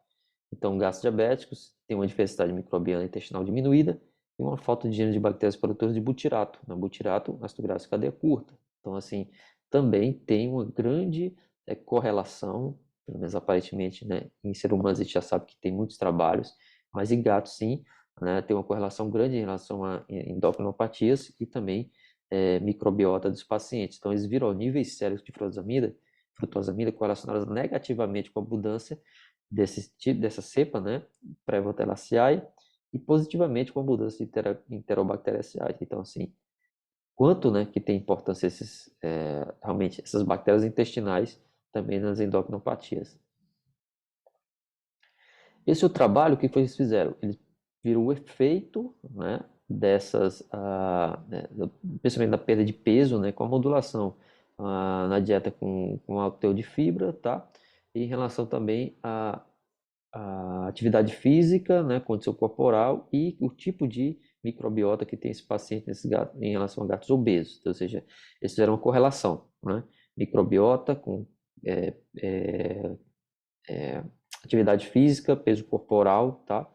Então, gatos diabéticos têm uma diversidade microbiana intestinal diminuída e uma falta de gênero de bactérias produtoras de butirato. No butirato, ácido graxo de cadeia curta. Então, assim, também tem uma grande correlação, pelo menos aparentemente, né? Em seres humanos a gente já sabe que tem muitos trabalhos, mas em gatos sim, né? Tem uma correlação grande em relação a endocrinopatias e também microbiota dos pacientes. Então, eles viram níveis sérios de frutosamida correlacionados negativamente com a abundância dessa cepa, né, Prevotelaceae, e positivamente com a mudança de Enterobacteriaceae. Então, assim, quanto, né, que tem importância realmente essas bactérias intestinais também nas endocrinopatias. Esse é o trabalho, o que eles fizeram? Eles viram o efeito, né, principalmente da perda de peso, né, com a modulação na dieta com alto teor de fibra, tá? E em relação também a atividade física, né, condição corporal e o tipo de microbiota que tem esse paciente em relação a gatos obesos. Então, ou seja, eles fizeram uma correlação, né? Microbiota com é, é, é, atividade física, peso corporal, tá?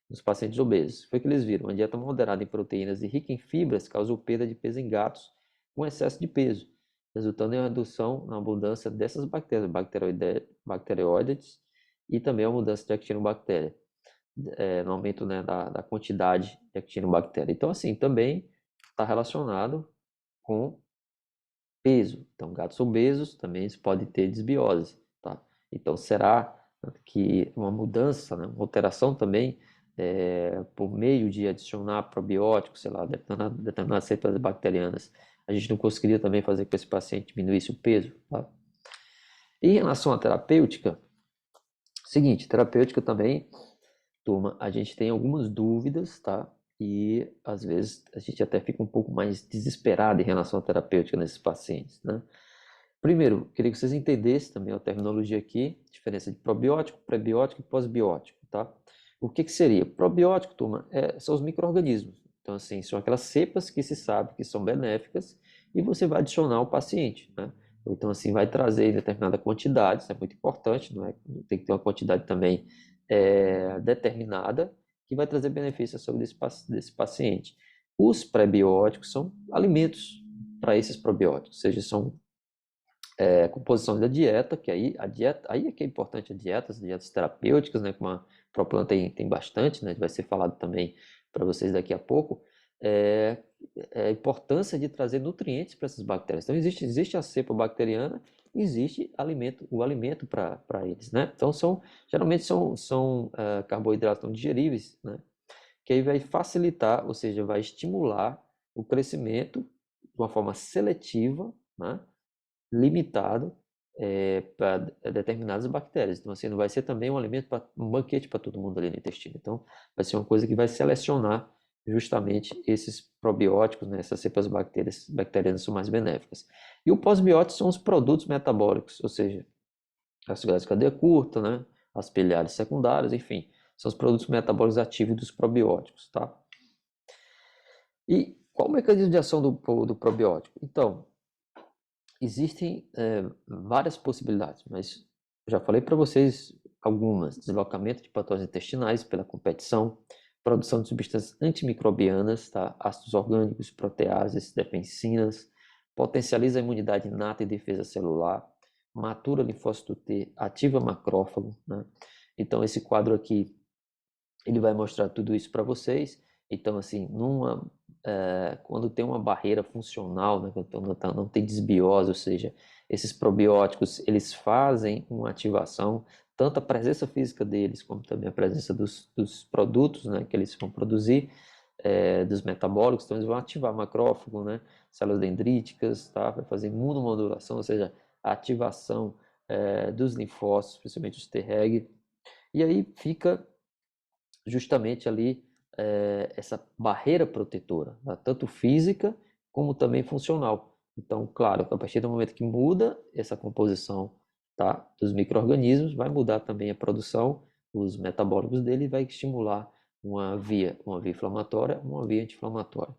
Nos pacientes obesos. Foi o que eles viram. Uma dieta moderada em proteínas e rica em fibras causou perda de peso em gatos com excesso de peso, resultando em uma redução na abundância dessas bactérias, bacterióides, e também a mudança de actinobactéria, no aumento, né, da quantidade de actinobactéria. Então, assim, também está relacionado com peso. Então, gatos obesos também podem ter desbiose, tá? Então, será que uma mudança, né, uma alteração também, por meio de adicionar probióticos, sei lá, determinadas cepas bacterianas, a gente não conseguiria também fazer com que esse paciente diminuísse o peso, tá? Em relação à terapêutica, seguinte, terapêutica também, turma, a gente tem algumas dúvidas, tá? E às vezes a gente até fica um pouco mais desesperado em relação à terapêutica nesses pacientes, né? Primeiro, queria que vocês entendessem também a terminologia aqui, diferença de probiótico, prebiótico e pós-biótico, tá? O que que seria? Probiótico, turma, são os micro-organismos. Então, assim, são aquelas cepas que se sabe que são benéficas e você vai adicionar ao paciente, né? Então, assim, vai trazer determinada quantidade, isso é muito importante, não é? Tem que ter uma quantidade também determinada que vai trazer benefícios sobre desse paciente. Os prebióticos são alimentos para esses probióticos, ou seja, são composição da dieta, que aí a dieta, aí é que é importante as dietas terapêuticas, né, como a Proplan tem bastante, né, vai ser falado também para vocês daqui a pouco, é, a importância de trazer nutrientes para essas bactérias. Então existe a cepa bacteriana, existe o alimento para eles, né? Então geralmente são carboidratos não digeríveis, né? Que aí vai facilitar, ou seja, vai estimular o crescimento de uma forma seletiva, né? Limitado para determinadas bactérias. Então, assim, não vai ser também um alimento para um banquete para todo mundo ali no intestino. Então, vai ser uma coisa que vai selecionar justamente esses probióticos, né? Essas cepas bacterianas são mais benéficas. E o pós-biótico são os produtos metabólicos, ou seja, as gases de cadeia curta, né? As pilhares secundárias, enfim, são os produtos metabólicos ativos dos probióticos, tá? E qual o mecanismo de ação do probiótico? Então, existem várias possibilidades, mas já falei para vocês algumas: deslocamento de patógenos intestinais pela competição, produção de substâncias antimicrobianas, tá? Ácidos orgânicos, proteases, defensinas, potencializa a imunidade inata e defesa celular, matura linfócito T, ativa macrófago, né? Então esse quadro aqui ele vai mostrar tudo isso para vocês. Então, assim, quando tem uma barreira funcional, né, quando não tem desbiose, ou seja, esses probióticos, eles fazem uma ativação, tanto a presença física deles, como também a presença dos produtos, né, que eles vão produzir, dos metabólicos, então eles vão ativar macrófago, né, células dendríticas, tá, vai fazer imunomodulação, ou seja, a ativação dos linfócitos, principalmente os Treg, e aí fica justamente ali essa barreira protetora, tá? Tanto física como também funcional. Então, claro, a partir do momento que muda essa composição, tá, dos micro-organismos, vai mudar também a produção, os metabólicos dele, e vai estimular uma via inflamatória, uma via anti-inflamatória.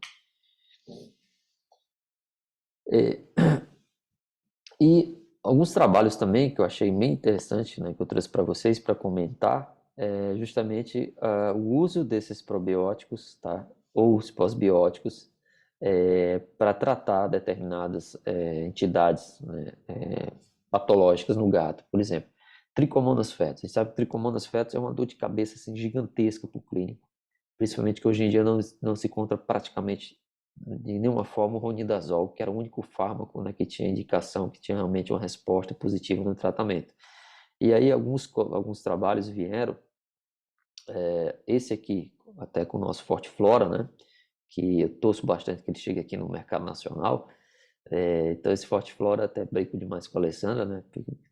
E alguns trabalhos também que eu achei bem interessante, né, que eu trouxe para vocês para comentar, justamente o uso desses probióticos, tá, ou os pós-bióticos, para tratar determinadas entidades, né, patológicas no gato. Por exemplo, Trichomonas fetos. A gente sabe que Trichomonas fetos é uma dor de cabeça assim, gigantesca para o clínico, principalmente que hoje em dia não se encontra praticamente de nenhuma forma o ronidazol, que era o único fármaco, né, que tinha indicação, que tinha realmente uma resposta positiva no tratamento. E aí alguns trabalhos vieram, esse aqui até com o nosso Fortiflora, né, que eu torço bastante que ele chegue aqui no mercado nacional. Então esse Fortiflora, até brinco demais com a Alessandra, né,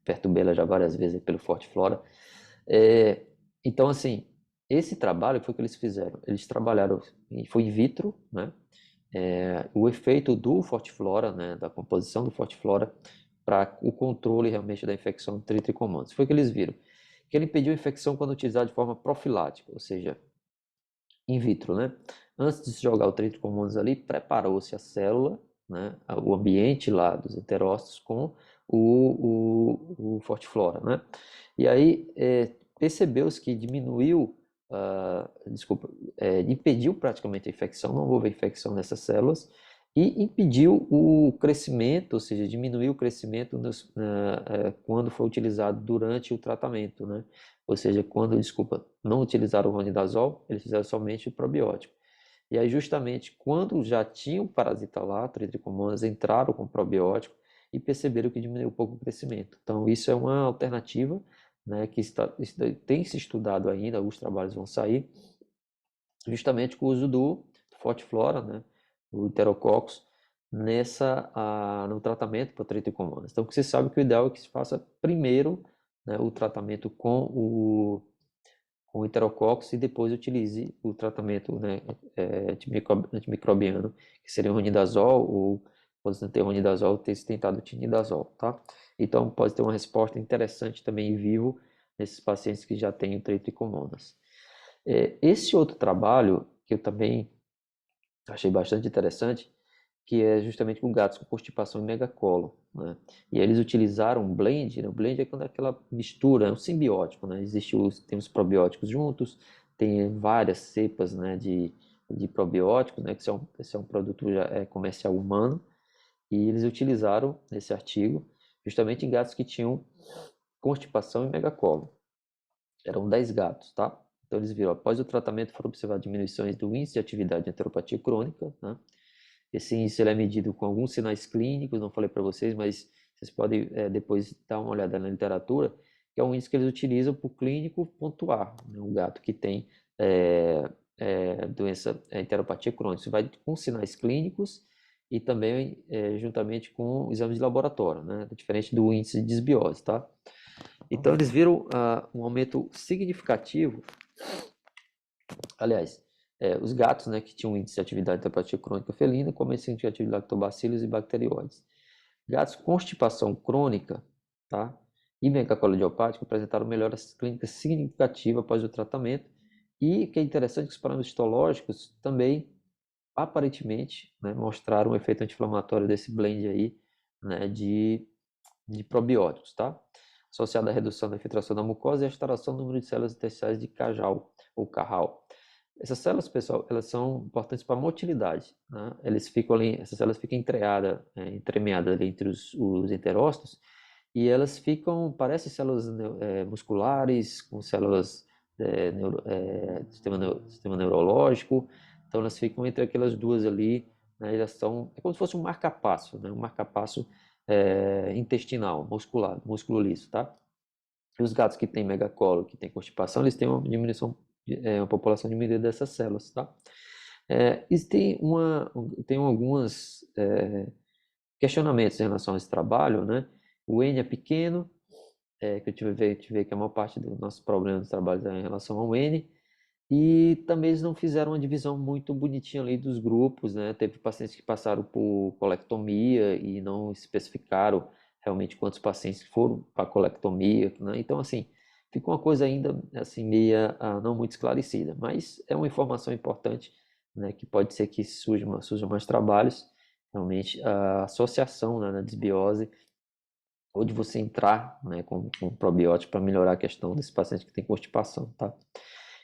perturbei ela já várias vezes pelo Fortiflora. Então assim, esse trabalho foi o que eles fizeram. Eles trabalharam, foi in vitro, né, o efeito do Fortiflora, né, da composição do Fortiflora, para o controle realmente da infecção de tricomonas. Foi o que eles viram. Que ele impediu a infecção quando utilizado de forma profilática, ou seja, in vitro, né? Antes de se jogar o tricomonas ali, preparou-se a célula, né, o ambiente lá dos enterócitos com o Fortiflora, né? E aí percebeu-se que diminuiu, impediu praticamente a infecção, não houve infecção nessas células, e impediu o crescimento, ou seja, diminuiu o crescimento quando foi utilizado durante o tratamento, né? Ou seja, quando, desculpa, não utilizaram o ronidazol, eles fizeram somente o probiótico. E aí, justamente, quando já tinha o parasita lá, Trichomonas, entraram com o probiótico e perceberam que diminuiu um pouco o crescimento. Então, isso é uma alternativa, né, que tem se estudado ainda, alguns trabalhos vão sair, justamente com o uso do Fortiflora, né, o Enterococcus, no tratamento para Trichomonas. Então, você sabe que o ideal é que se faça primeiro, né, o tratamento com Enterococcus e depois utilize o tratamento, né, antimicrobiano, que seria o ronidazol, ou quando você não tem ronidazol, ter tentado o tinidazol, tá? Então, pode ter uma resposta interessante também em vivo nesses pacientes que já têm o Trichomonas. Esse outro trabalho, que eu também achei bastante interessante, que é justamente com gatos com constipação e megacolo, né? E aí eles utilizaram um blend, né? O blend é quando é aquela mistura, é um simbiótico, né? Tem os probióticos juntos, tem várias cepas, né, de probióticos, né? Que esse é um produto já comercial humano, e eles utilizaram nesse artigo justamente em gatos que tinham constipação e megacolo. Eram 10 gatos, tá? Então eles viram, após o tratamento foram observadas diminuições do índice de atividade de enteropatia crônica, né? Esse índice ele é medido com alguns sinais clínicos, não falei para vocês, mas vocês podem depois dar uma olhada na literatura, que é um índice que eles utilizam para o clínico pontuar, né? Um gato que tem doença, enteropatia crônica. Isso vai com sinais clínicos e também juntamente com exames de laboratório, né? Diferente do índice de desbiose, tá? Então eles viram um aumento significativo, aliás, os gatos, né, que tinham índice de atividade de hepatia crônica felina, com aumento significativo de lactobacilos e bacterióides. Gatos com constipação crônica, tá, e megacolite idiopática apresentaram melhoras clínicas significativas após o tratamento, e o que é interessante, que os parâmetros histológicos também, aparentemente, né, mostraram um efeito anti-inflamatório desse blend aí, né, de probióticos, tá? Associado à redução da infiltração da mucosa e à restauração do número de células intersticiais de Cajal ou Carral. Essas células, pessoal, elas são importantes para a motilidade, né? Essas células ficam entremeadas ali entre os enterócitos, e elas parecem células musculares, com células sistema neurológico, então elas ficam entre aquelas duas ali, né? É como se fosse um marca-passo, né? Um marca-passo intestinal, muscular, músculo liso, tá? E os gatos que têm megacolo, que têm constipação, eles têm uma diminuição, uma população diminuída dessas células, tá? Tem alguns questionamentos em relação a esse trabalho, né? O N é pequeno, que eu tive que a maior parte do nosso problema dos trabalhos é em relação ao N, e também eles não fizeram uma divisão muito bonitinha ali dos grupos, né? Teve pacientes que passaram por colectomia e não especificaram realmente quantos pacientes foram para colectomia, né? Então, assim, ficou uma coisa ainda assim meia não muito esclarecida, mas é uma informação importante, né? Que pode ser que surjam mais trabalhos, realmente a associação, né, na desbiose, ou de você entrar, né, com probiótico para melhorar a questão desse paciente que tem constipação, tá?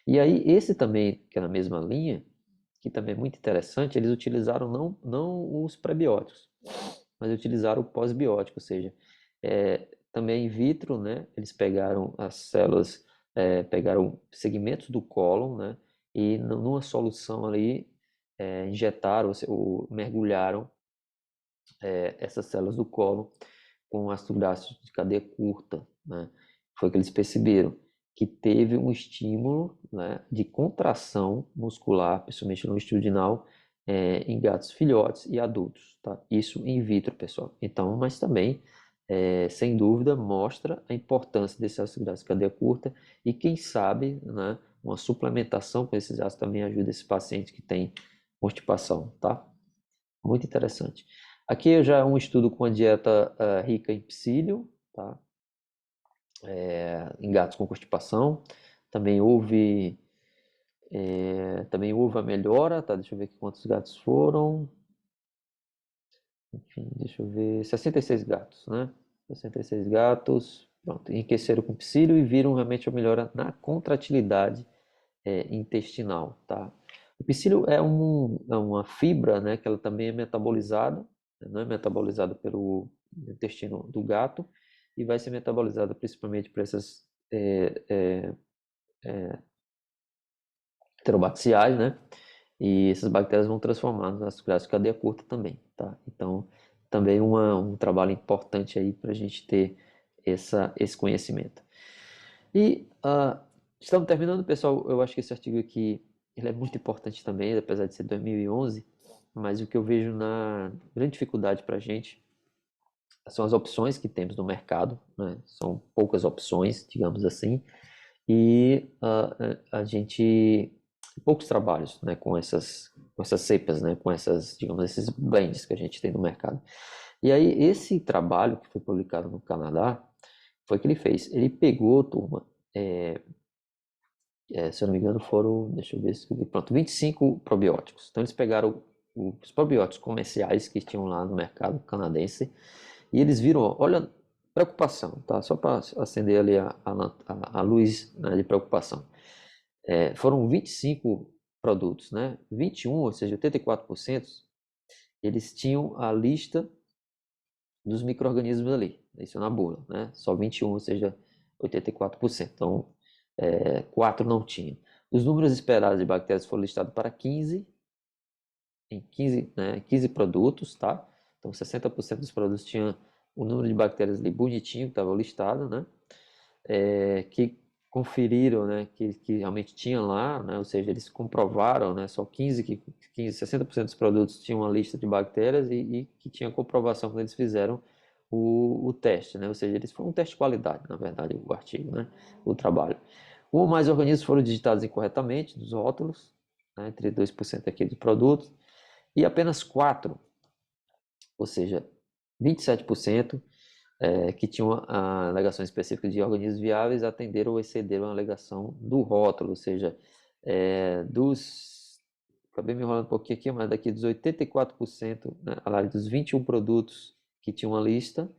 E aí, esse também, que é na mesma linha, que também é muito interessante, eles utilizaram não os prebióticos, mas utilizaram o pós-biótico, ou seja, também in vitro, né, eles pegaram as células, pegaram segmentos do cólon, né, e numa solução ali, injetaram ou mergulharam essas células do cólon com ácido graxo de cadeia curta, né? Foi que eles perceberam que teve um estímulo, né, de contração muscular, principalmente no longitudinal, em gatos filhotes e adultos, tá? Isso in vitro, pessoal. Então, mas também, sem dúvida, mostra a importância desse ácido graxo de cadeia curta e quem sabe, né, uma suplementação com esses ácidos também ajuda esse paciente que tem constipação, tá? Muito interessante. Aqui já é um estudo com a dieta rica em psílio, tá? Em gatos com constipação. Também houve a melhora, tá? Deixa eu ver aqui quantos gatos foram. Enfim, deixa eu ver. 66 gatos, né? 66 gatos. Pronto, enriqueceram com psílio e viram realmente a melhora na contratilidade intestinal, tá? O psyllium é uma fibra, né, que ela também é metabolizada, não é metabolizada pelo intestino do gato, e vai ser metabolizada principalmente por essas enterobacteriais, né? E essas bactérias vão transformar nas grades de cadeia curta também, tá? Então, também um trabalho importante aí para a gente ter esse conhecimento. E estamos terminando, pessoal. Eu acho que esse artigo aqui ele é muito importante também, apesar de ser 2011, mas o que eu vejo na grande dificuldade para a gente são as opções que temos no mercado, né? São poucas opções, digamos assim, e a gente poucos trabalhos, né, com essas cepas, né, com essas, digamos, esses blends que a gente tem no mercado. E aí esse trabalho que foi publicado no Canadá foi o que ele fez. Ele pegou, turma, se eu não me engano foram, deixa eu ver, pronto, 25 probióticos. Então eles pegaram os probióticos comerciais que tinham lá no mercado canadense e eles viram, olha, preocupação, tá? Só para acender ali a luz, né, de preocupação. Foram 25 produtos, né? 21, ou seja, 84%, eles tinham a lista dos micro-organismos ali, isso na bula, né? Só 21, ou seja, 84%. Então, 4 não tinham. Os números esperados de bactérias foram listados para 15, em 15, né, 15 produtos, tá? Então, 60% dos produtos tinham o número de bactérias ali bonitinho, que estava listado, né? Que conferiram, né, que realmente tinha lá, né, ou seja, eles comprovaram, né, só 60% dos produtos tinham uma lista de bactérias e que tinha comprovação quando eles fizeram o teste, né, ou seja, eles foi um teste de qualidade, na verdade, o artigo, né, o trabalho. Ou mais organismos foram digitados incorretamente nos rótulos, né, 32% aqui dos produtos, e apenas 4, ou seja, 27%, que tinham a alegação específica de organismos viáveis, atenderam ou excederam a alegação do rótulo, ou seja, acabei me enrolando um pouquinho aqui, mas daqui dos 84%, né, dos 21 produtos que tinham uma lista,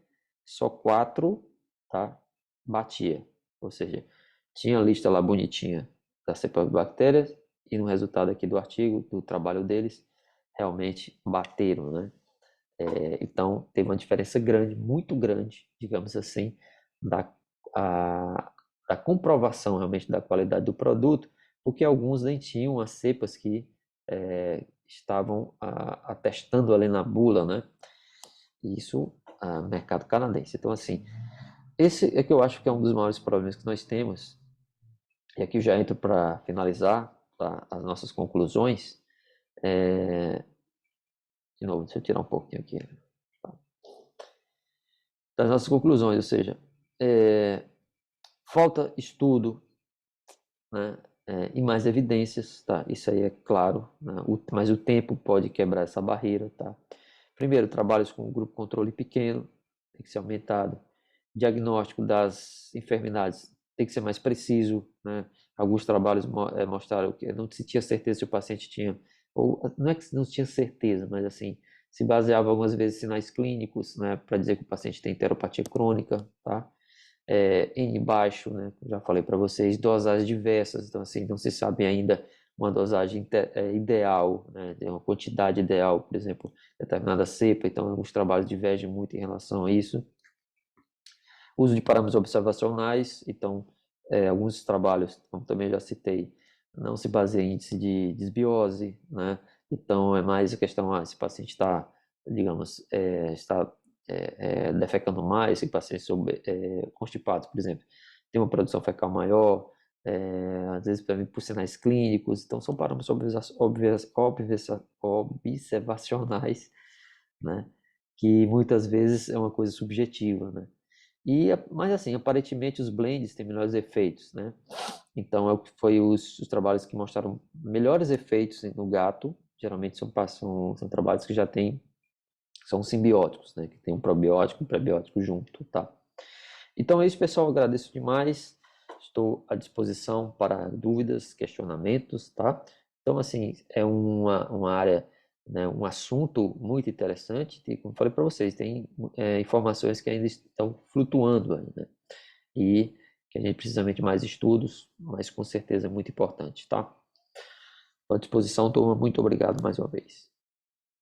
só 4, tá, batia, ou seja, tinha a lista lá bonitinha da cepa de bactérias, e no resultado aqui do artigo, do trabalho deles, realmente bateram, né? Então, teve uma diferença grande, muito grande, digamos assim, da, da comprovação realmente da qualidade do produto, porque alguns nem tinham as cepas que estavam atestando ali na bula, né? Isso, mercado canadense. Então, assim, esse é que eu acho que é um dos maiores problemas que nós temos, e aqui eu já entro para finalizar as nossas conclusões. De novo, deixa eu tirar um pouquinho aqui. Das nossas conclusões, ou seja, falta estudo, né, e mais evidências, tá? Isso aí é claro, né? Mas o tempo pode quebrar essa barreira, tá? Primeiro, trabalhos com grupo controle pequeno, tem que ser aumentado. Diagnóstico das enfermidades tem que ser mais preciso, né? Alguns trabalhos mostraram que não se tinha certeza se o paciente tinha, ou não é que não tinha certeza, mas assim, se baseava algumas vezes em sinais clínicos, né, para dizer que o paciente tem enteropatia crônica, tá? N baixo, né? Já falei para vocês, dosagens diversas, então assim, não se sabe ainda uma dosagem ideal, né? Uma quantidade ideal, por exemplo, determinada cepa, então alguns trabalhos divergem muito em relação a isso. Uso de parâmetros observacionais, então alguns trabalhos, como também já citei, não se baseia em índice de desbiose, né? Então é mais a questão, se o paciente está, digamos, está defecando mais, se pacientes constipados, por exemplo, tem uma produção fecal maior, às vezes por sinais clínicos, então são parâmetros observacionais, né? Que muitas vezes é uma coisa subjetiva, né? Mas assim, aparentemente os blends têm melhores efeitos, né? Então, foi os trabalhos que mostraram melhores efeitos no gato, geralmente são trabalhos que são simbióticos, né? Que tem um probiótico e um prebiótico junto, tá? Então é isso, pessoal, agradeço demais, estou à disposição para dúvidas, questionamentos, tá? Então, assim, é uma área, né, um assunto muito interessante, e como falei para vocês, tem informações que ainda estão flutuando aí, né? E que a gente precisa de mais estudos, mas com certeza é muito importante, tá? À disposição, turma. Muito obrigado mais uma vez.